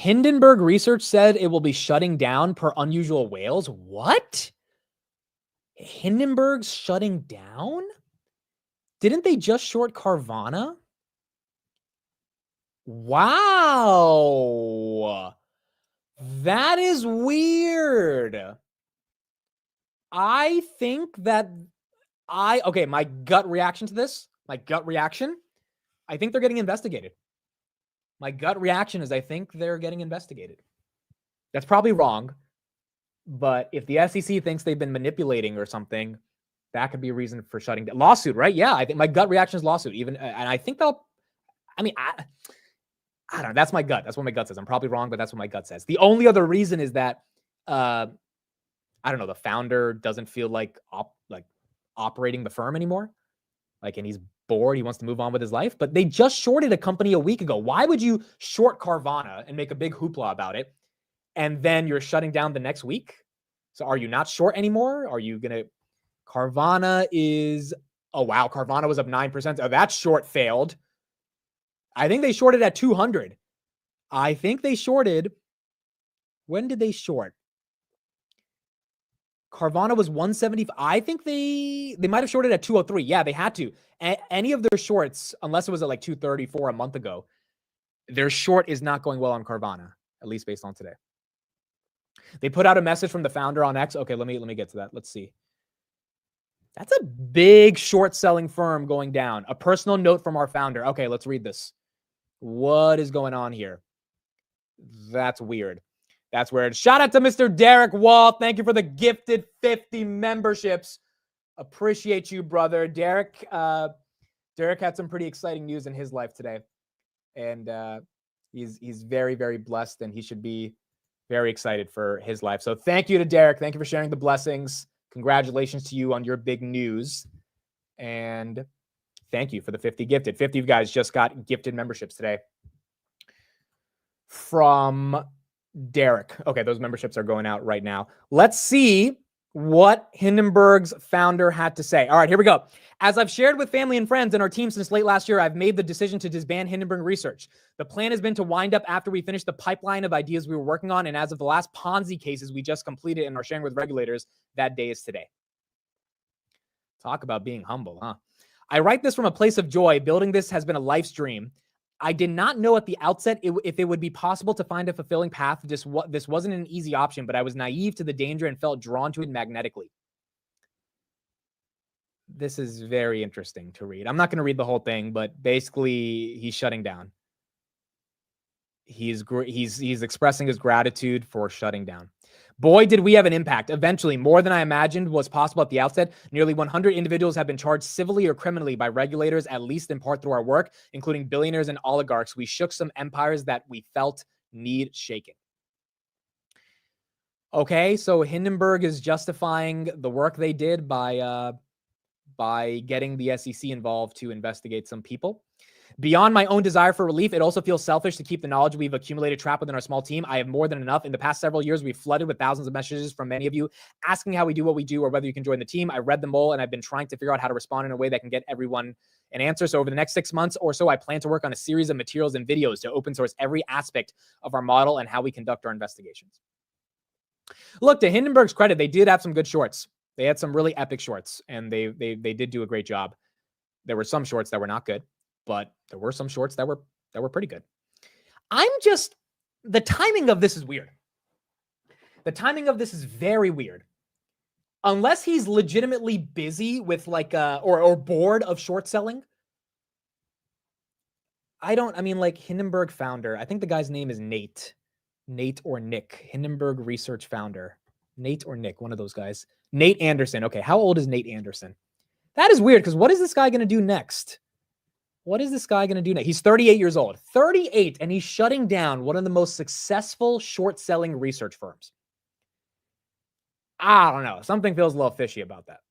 Hindenburg Research said it will be shutting down per unusual whales. What? Hindenburg's shutting down? Didn't they just short Carvana? Wow. That is weird. I think that okay, my gut reaction to this, I think they're getting investigated. My gut reaction is I think they're getting investigated. That's probably wrong, but if the SEC thinks they've been manipulating or something, that could be a reason for shutting down. Lawsuit, right? Yeah, I think my gut reaction is lawsuit. Even, and I think they'll. I mean, I don't know. That's my gut. That's what my gut says. I'm probably wrong, but that's what my gut says. The only other reason is that, I don't know, the founder doesn't feel like operating the firm anymore. And he's bored. He wants to move on with his life. But they just shorted a company a week ago. Why would you short Carvana and make a big hoopla about it, and then you're shutting down the next week? So are you not short anymore? Are you gonna? Carvana is. Oh wow, Carvana was up 9%. Oh, that short failed. I think they shorted at 200. I think they shorted. When did they short? Carvana was 175. I think they might have shorted at 203. Yeah, they had to. Any of their shorts, unless it was at like 234 a month ago, their short is not going well on Carvana, at least based on today. They put out a message from the founder on X. Okay, let me get to that. Let's see. That's a big short selling firm going down. A personal note from our founder. Okay, let's read this. What is going on here? That's weird. That's weird. Shout out to Mr. Derek Wall. Thank you for the gifted 50 memberships. Appreciate you, brother. Derek had some pretty exciting news in his life today. And he's very, very blessed, and he should be very excited for his life. So thank you to Derek. Thank you for sharing the blessings. Congratulations to you on your big news. And thank you for the 50 gifted. 50 of you guys just got gifted memberships today from Derek. Okay, those memberships are going out right now. Let's see what Hindenburg's founder had to say. All right, here we go. As I've shared with family and friends and our team since late last year, I've made the decision to disband Hindenburg Research. The plan has been to wind up after we finish the pipeline of ideas we were working on, and as of the last Ponzi cases we just completed and are sharing with regulators, that day is today. Talk about being humble, huh? I write this from a place of joy. Building this has been a life's dream. I did not know at the outset if it would be possible to find a fulfilling path. This wasn't an easy option, but I was naive to the danger and felt drawn to it magnetically. This is very interesting to read. I'm not going to read the whole thing, but basically he's shutting down. He's expressing his gratitude for shutting down. Boy, did we have an impact. Eventually, more than I imagined was possible at the outset. Nearly 100 individuals have been charged civilly or criminally by regulators, at least in part through our work, including billionaires and oligarchs. We shook some empires that we felt need shaking. Okay, so Hindenburg is justifying the work they did by getting the SEC involved to investigate some people. Beyond my own desire for relief, it also feels selfish to keep the knowledge we've accumulated trapped within our small team. I have more than enough. In the past several years, we've flooded with thousands of messages from many of you asking how we do what we do or whether you can join the team. I read them all, and I've been trying to figure out how to respond in a way that can get everyone an answer. So over the next 6 months or so, I plan to work on a series of materials and videos to open source every aspect of our model and how we conduct our investigations. Look, to Hindenburg's credit, they did have some good shorts. They had some really epic shorts, and they did do a great job. There were some shorts that were not good, but there were some shorts that were pretty good. The timing of this is weird. The timing of this is very weird. Unless he's legitimately busy with or bored of short selling. Hindenburg founder, I think the guy's name is Nate or Nick, Hindenburg Research founder, Nate or Nick, one of those guys. Nate Anderson. Okay, how old is Nate Anderson? That is weird, because what is this guy going to do next? He's 38 years old. 38, and he's shutting down one of the most successful short-selling research firms. I don't know. Something feels a little fishy about that.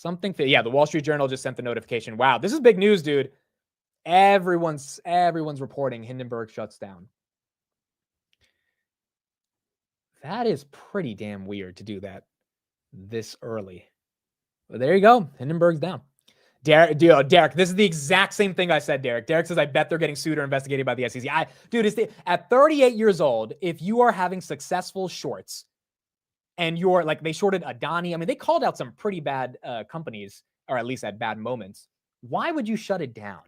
The Wall Street Journal just sent the notification. Wow, this is big news, dude. Everyone's reporting Hindenburg shuts down. That is pretty damn weird to do that this early. But there you go. Hindenburg's down. Derek, this is the exact same thing I said, Derek. Derek says, I bet they're getting sued or investigated by the SEC. At 38 years old, if you are having successful shorts and you're like, they shorted Adani. I mean, they called out some pretty bad companies, or at least at bad moments. Why would you shut it down?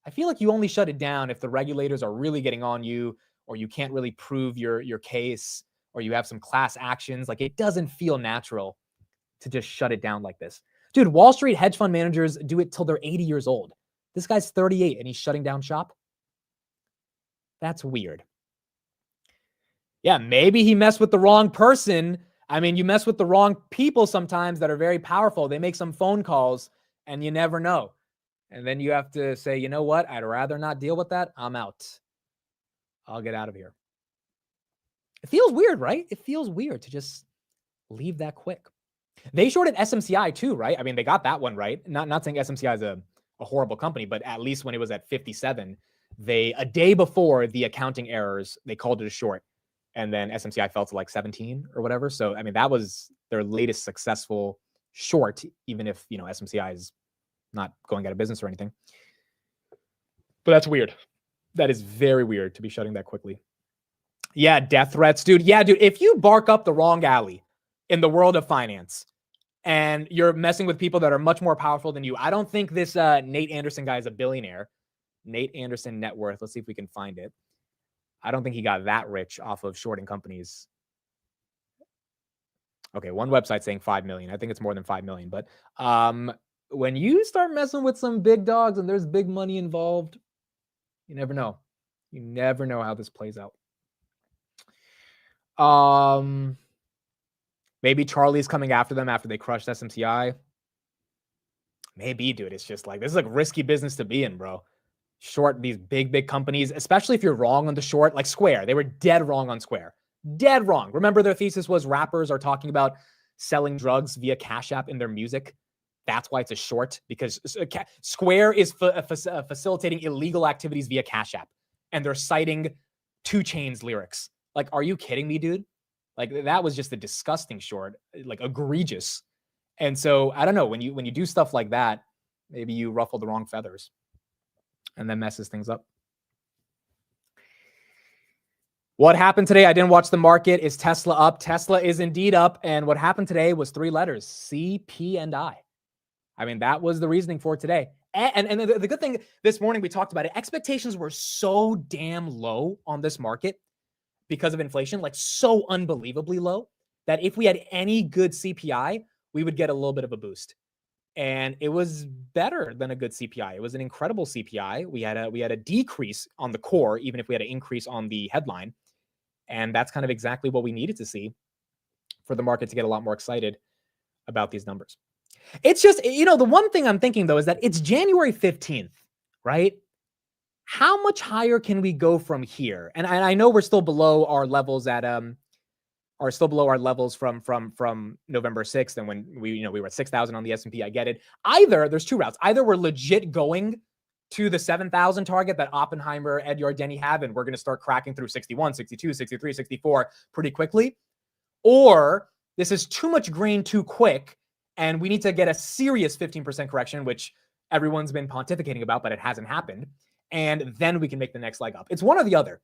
I feel like you only shut it down if the regulators are really getting on you, or you can't really prove your case, or you have some class actions. Like, it doesn't feel natural to just shut it down like this. Dude, Wall Street hedge fund managers do it till they're 80 years old. This guy's 38 and he's shutting down shop. That's weird. Yeah, maybe he messed with the wrong person. I mean, you mess with the wrong people sometimes that are very powerful. They make some phone calls and you never know. And then you have to say, you know what? I'd rather not deal with that. I'm out. I'll get out of here. It feels weird, right? It feels weird to just leave that quick. They shorted SMCI too, right? I mean, they got that one right. Not saying SMCI is a horrible company, but at least when it was at 57, a day before the accounting errors, they called it a short. And then SMCI fell to like 17 or whatever. So, I mean, that was their latest successful short, even if, SMCI is not going out of business or anything. But that's weird. That is very weird to be shutting that quickly. Yeah, death threats, dude. Yeah, dude, if you bark up the wrong alley in the world of finance and you're messing with people that are much more powerful than you, I don't think this Nate Anderson guy is a billionaire. Nate Anderson net worth. Let's see if we can find it. I don't think he got that rich off of shorting companies. Okay, one website saying 5 million. I think it's more than 5 million. But when you start messing with some big dogs and there's big money involved, you never know. You never know how this plays out. Maybe Charlie's coming after them after they crushed SMCI. Maybe, dude. It's just like, this is like risky business to be in, bro. Short these big companies, especially if you're wrong on the short, like Square. They were dead wrong on Square. Dead wrong. Remember, their thesis was rappers are talking about selling drugs via Cash App in their music. That's why it's a short, because Square is facilitating illegal activities via Cash App. And they're citing 2 Chainz lyrics. Like, are you kidding me, dude? Like, that was just a disgusting short, like egregious. And so, I don't know, when you do stuff like that, maybe you ruffle the wrong feathers and then messes things up. What happened today? I didn't watch the market. Is Tesla up? Tesla is indeed up. And what happened today was 3 letters, C, P, and I. I mean, that was the reasoning for today. And the good thing this morning, we talked about it. Expectations were so damn low on this market because of inflation, like so unbelievably low, that if we had any good CPI, we would get a little bit of a boost. And it was better than a good CPI. It was an incredible CPI. We had a decrease on the core, even if we had an increase on the headline. And that's kind of exactly what we needed to see for the market to get a lot more excited about these numbers. It's just, the one thing I'm thinking, though, is that it's January 15th, right? How much higher can we go from here? And I know we're still below our levels from November 6th, and when we were at 6,000 on the S&P. I get it. Either there's 2 routes. Either we're legit going to the 7,000 target that Oppenheimer, Ed Yardeni have, and we're going to start cracking through 61, 62, 63, 64 pretty quickly, or this is too much grain too quick, and we need to get a serious 15% correction, which everyone's been pontificating about, but it hasn't happened. And then we can make the next leg up. It's one or the other.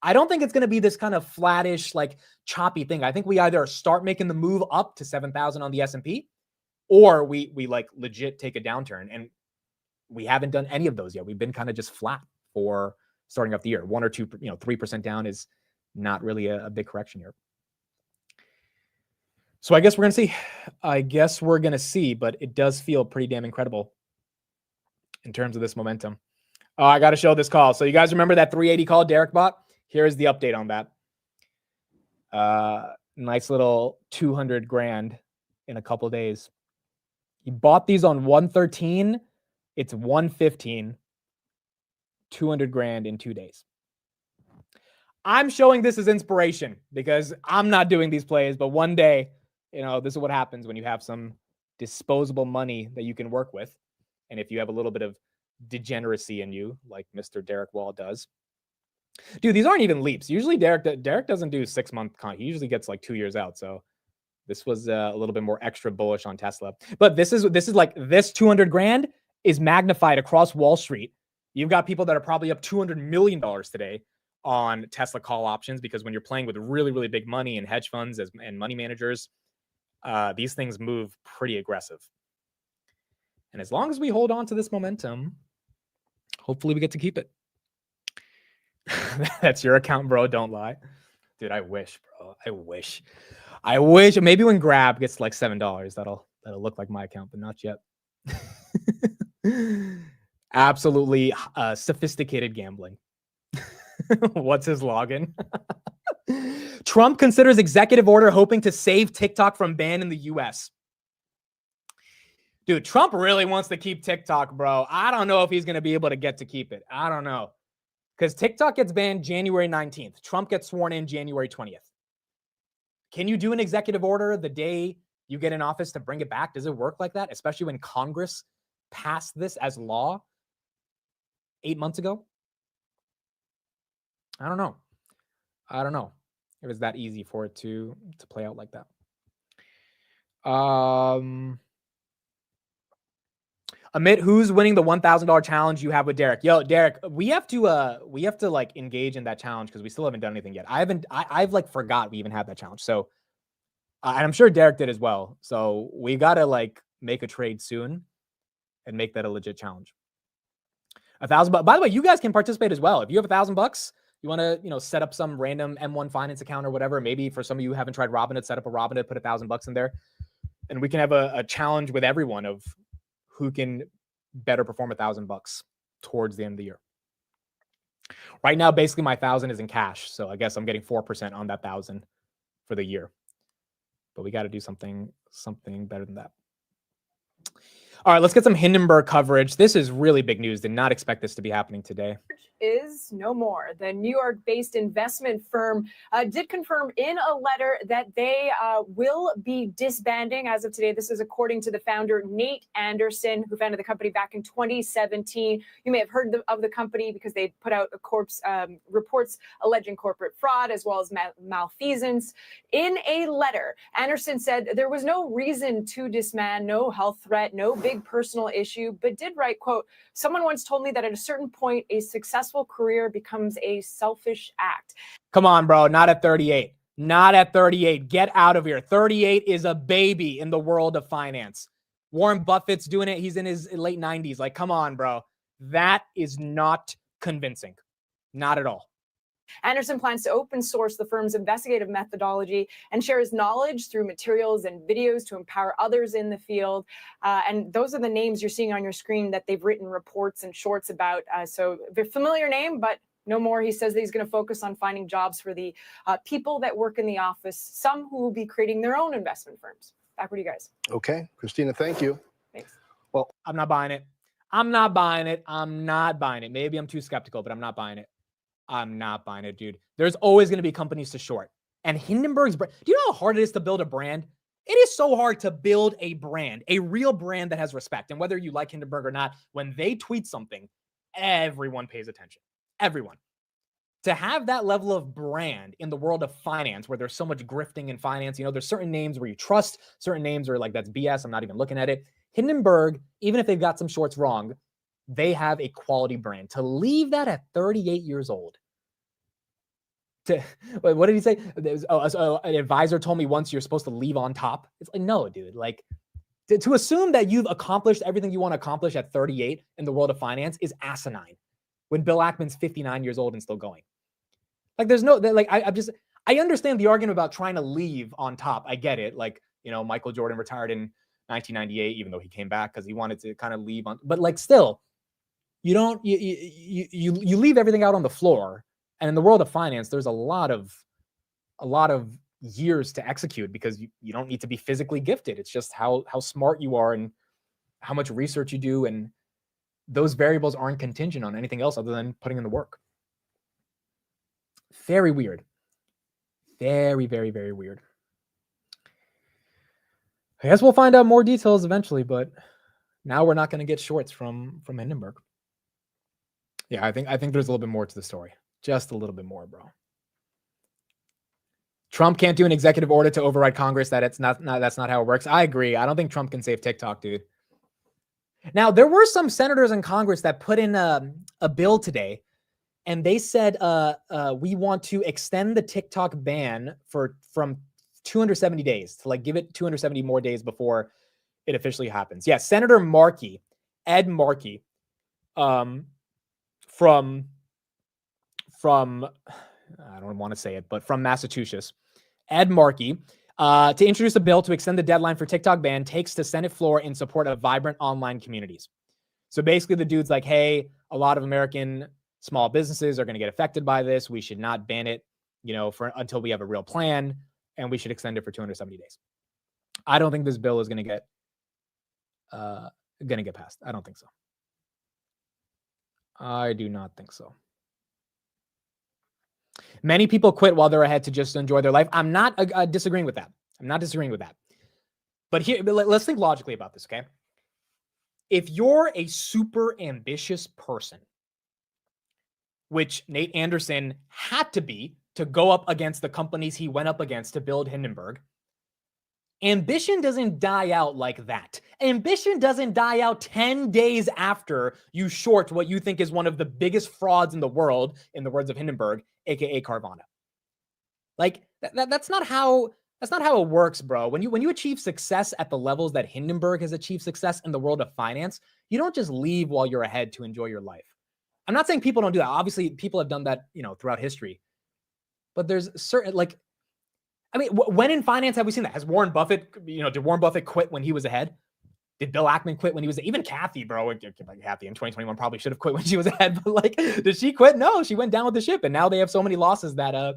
I don't think it's going to be this kind of flattish, like choppy thing. I think we either start making the move up to 7,000 on the S&P, or we like legit take a downturn. And we haven't done any of those yet. We've been kind of just flat for starting off the year. 1 or 2, 3% down is not really a big correction here. So I guess we're going to see. But it does feel pretty damn incredible in terms of this momentum. Oh, I got to show this call. So you guys remember that 380 call Derek bought? Here's the update on that. Nice little 200 grand in a couple of days. He bought these on 113. It's 115. 200 grand in 2 days. I'm showing this as inspiration because I'm not doing these plays, but one day, this is what happens when you have some disposable money that you can work with. And if you have a little bit of degeneracy in you, like Mr. Derek Wall does. Dude, these aren't even leaps. Usually Derek doesn't do 6-month he usually gets like 2 years out. So This was a little bit more extra bullish on Tesla. But this is like this 200 grand is magnified across Wall Street. You've got people that are probably up $200 million today on Tesla call options, because when you're playing with really, really big money and hedge funds and money managers, these things move pretty aggressive. And as long as we hold on to this momentum, hopefully we get to keep it. That's your account, bro. Don't lie. Dude, I wish, bro. I wish. Maybe when Grab gets like $7, that'll look like my account, but not yet. Absolutely sophisticated gambling. What's his login? Trump considers executive order hoping to save TikTok from ban in the US. Dude, Trump really wants to keep TikTok, bro. I don't know if he's going to be able to get to keep it. I don't know. Because TikTok gets banned January 19th. Trump gets sworn in January 20th. Can you do an executive order the day you get in office to bring it back? Does it work like that? Especially when Congress passed this as law 8 months ago? I don't know. It was that easy for it to play out like that. Amit, who's winning the $1,000 challenge you have with Derek? Yo, Derek, we have to like engage in that challenge because we still haven't done anything yet. I've like forgot we even had that challenge. So, and I'm sure Derek did as well. So we gotta like make a trade soon and make that a legit challenge. $1,000. By the way, you guys can participate as well. If you have $1,000, you want to, set up some random M1 Finance account or whatever. Maybe for some of you who haven't tried Robinhood, set up a Robinhood, put $1,000 in there, and we can have a challenge with everyone of who can better perform $1,000 towards the end of the year. Right now, basically my 1,000 is in cash. So I guess I'm getting 4% on that 1,000 for the year, but we got to do something better than that. All right, let's get some Hindenburg coverage. This is really big news. Did not expect this to be happening today. Is no more. The New York-based investment firm did confirm in a letter that they will be disbanding as of today. This is according to the founder, Nate Anderson, who founded the company back in 2017. You may have heard of the company because they put out reports alleging corporate fraud as well as malfeasance. In a letter, Anderson said there was no reason to disband, no health threat, no big personal issue, but did write, quote, "Someone once told me that at a certain point, a successful career becomes a selfish act." Come on, bro. Not at 38. Not at 38. Get out of here. 38 is a baby in the world of finance. Warren Buffett's doing it. He's in his late 90s. Like, come on, bro. That is not convincing. Not at all. Anderson plans to open source the firm's investigative methodology and share his knowledge through materials and videos to empower others in the field. And those are the names you're seeing on your screen that they've written reports and shorts about. So a familiar name, but no more. He says that he's going to focus on finding jobs for the people that work in the office, some who will be creating their own investment firms. Back with you guys. Okay, Christina, thank you. Thanks. Well, I'm not buying it. Maybe I'm too skeptical, but I'm not buying it. I'm not buying it, dude. There's always going to be companies to short. And Hindenburg's brand, do you know how hard it is to build a brand? It is so hard to build a brand, a real brand that has respect. And whether you like Hindenburg or not, when they tweet something, everyone pays attention. Everyone. To have that level of brand in the world of finance, where there's so much grifting in finance, there's certain names where you trust, certain names are like, that's BS, I'm not even looking at it. Hindenburg, even if they've got some shorts wrong, they have a quality brand. To leave that at 38 years old. What did he say? An advisor told me once you're supposed to leave on top. It's like, no, dude. Like, to assume that you've accomplished everything you want to accomplish at 38 in the world of finance is asinine. When Bill Ackman's 59 years old and still going. Like, there's no, like, I understand the argument about trying to leave on top. I get it. Like, Michael Jordan retired in 1998, even though he came back because he wanted to kind of leave on, but like, still, you leave everything out on the floor. And in the world of finance, there's a lot of years to execute because you don't need to be physically gifted. It's just how smart you are and how much research you do. And those variables aren't contingent on anything else other than putting in the work. Very weird. Very, very, very weird. I guess we'll find out more details eventually, but now we're not going to get shorts from Hindenburg. Yeah, I think there's a little bit more to the story. Just a little bit more, bro. Trump can't do an executive order to override Congress. That's not how it works. I agree. I don't think Trump can save TikTok, dude. Now, there were some senators in Congress that put in a bill today, and they said we want to extend the TikTok ban from 270 days to like give it 270 more days before it officially happens. Yeah, Senator Markey, Ed Markey, from I don't want to say it, but from Massachusetts, Ed Markey, to introduce a bill to extend the deadline for TikTok ban takes to Senate floor in support of vibrant online communities. So basically the dude's like, hey, a lot of American small businesses are going to get affected by this. We should not ban it, until we have a real plan, and we should extend it for 270 days. I don't think this bill is going to get passed. I don't think so. I do not think so. Many people quit while they're ahead to just enjoy their life. I'm not disagreeing with that. I'm not disagreeing with that. But let's think logically about this, okay? If you're a super ambitious person, which Nate Anderson had to be to go up against the companies he went up against to build Hindenburg, ambition doesn't die out like that. Ambition doesn't die out 10 days after you short what you think is one of the biggest frauds in the world, in the words of Hindenburg, aka Carvana. Like that's not how it works, bro. When you achieve success at the levels that Hindenburg has achieved success in the world of finance, you don't just leave while you're ahead to enjoy your life. I'm not saying people don't do that. Obviously, people have done that, throughout history. But there's certain when in finance have we seen that? Has Warren Buffett, did Warren Buffett quit when he was ahead? Did Bill Ackman quit when he was, even Kathy, bro? Kathy in 2021 probably should have quit when she was ahead, but did she quit? No, she went down with the ship, and now they have so many losses that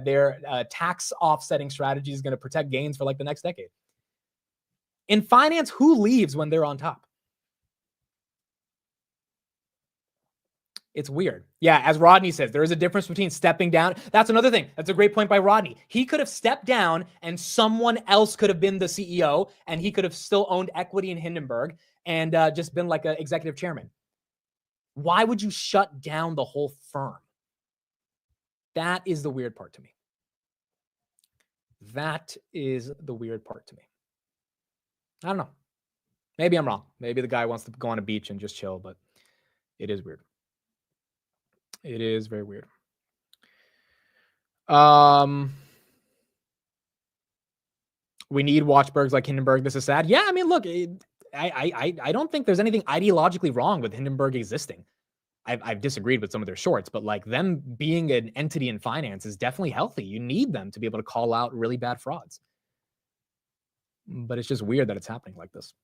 their tax offsetting strategy is going to protect gains for the next decade. In finance, who leaves when they're on top? It's weird. Yeah, as Rodney says, there is a difference between stepping down. That's another thing. That's a great point by Rodney. He could have stepped down and someone else could have been the CEO, and he could have still owned equity in Hindenburg and just been like an executive chairman. Why would you shut down the whole firm? That is the weird part to me. That is the weird part to me. I don't know. Maybe I'm wrong. Maybe the guy wants to go on a beach and just chill, but it is weird. It is very weird. We need watchbergs like Hindenburg. This is sad. Yeah, I mean, look, I don't think there's anything ideologically wrong with Hindenburg existing. I've disagreed with some of their shorts, but them being an entity in finance is definitely healthy. You need them to be able to call out really bad frauds. But it's just weird that it's happening like this.